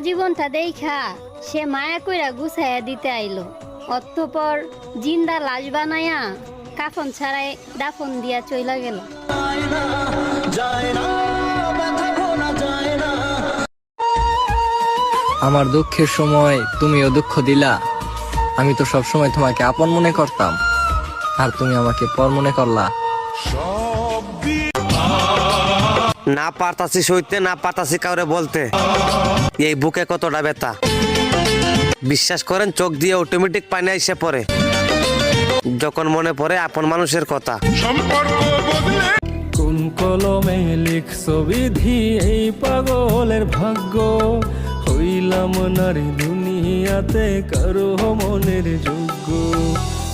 জীবনটা দেখা সে মায়া কইরা গুছাইয়া দিতে আইলো। অতঃপর জিন্দা লাশ বানায়া কাফন ছাড়াই দাফন দিয়া চইলা গেল। আমার দুঃখের সময় তুমিও দুঃখ দিলা। আমি তো সব সময় তোমাকে আপন মনে করতাম, আর তুমি আমাকে পর মনে করলা। না পারতাছি সইতে, না পারতাছি কাউরে বলতে, এই বুকে কতটা ব্যথা। বিশ্বাস করেন, চোখ দিয়ে অটোমেটিক পানি এসে পড়ে যখন মনে পড়ে আপন মানুষের কথা। কোন কলমে লিখছো বিধি এই পাগলের ভাগ্য, হইলাম নারী দুনিয়াতে কারো মনের যোগ্য।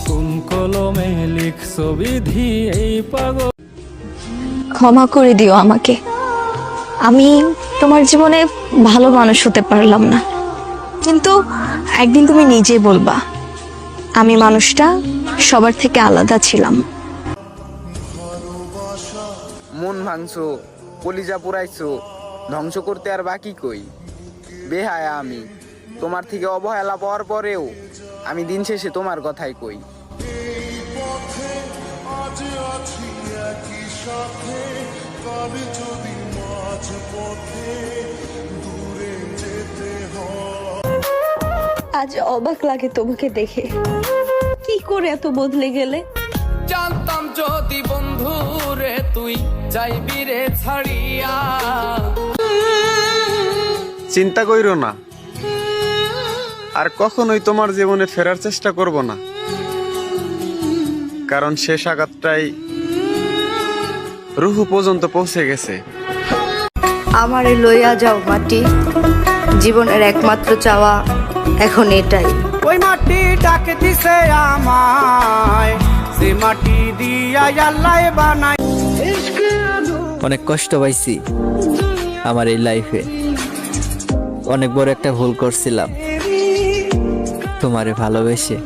কোন কলমে লিখছো বিধি এই পাগল। ক্ষমা করে দিও আমাকে, আমি তোমার জীবনে ভালো মানুষ হতে পারলাম না, কিন্তু একদিন তুমি নিজেই বলবা আমি মানুষটা সবার থেকে আলাদা ছিলাম। মন ভাঙছো, কলিজা পুরাইছো, ধ্বংস করতে আর বাকি কই। বেহায়া আমি, তোমার থেকে অবহেলা পাওয়ার পরেও আমি দিন শেষে তোমার কথাই কই। আজ অবাক লাগে তোমাকে দেখে, কি করে এত বদলে গেলে। জানতাম যদি বন্ধু রে তুই যাইবি রে ছাড়িয়া। চিন্তা কইরো না, আর কখনোই তোমার জীবনে ফেরার চেষ্টা করব না, কারণ শেষ আঘাতটাই রুহু পর্যন্ত পৌঁছে গেছে। আমারে লইয়া যাও মাটি, জীবনের একমাত্র চাওয়া এখন এটাই। ওই মাটি ডাকে দিছে আমায়, সে মাটি দিয়া আল্লাহ বানাই। অনেক কষ্ট পাইছি আমার এই লাইফে, অনেক বড় একটা ভুল করছিলাম তোমারে ভালোবেসে।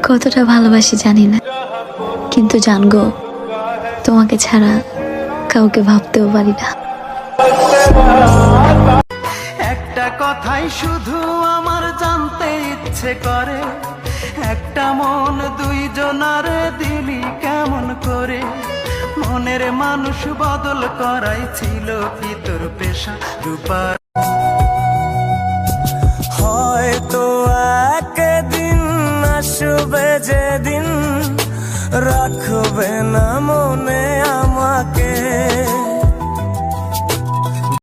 কতটা ভালোবাসি জানি না, কিন্তু জানগো তোমাকে ছাড়া কাউকে ভাবতেও পারি না। একটা কথাই শুধু আমার জানতে ইচ্ছে করে, একটা মন দুইজনার দিলি কেমন করে। মনের মানুষ বদল করাই ছিল কি তোর পেশা রূপা। হয়তো একদিন আসবে যেদিন রাখবে না মনে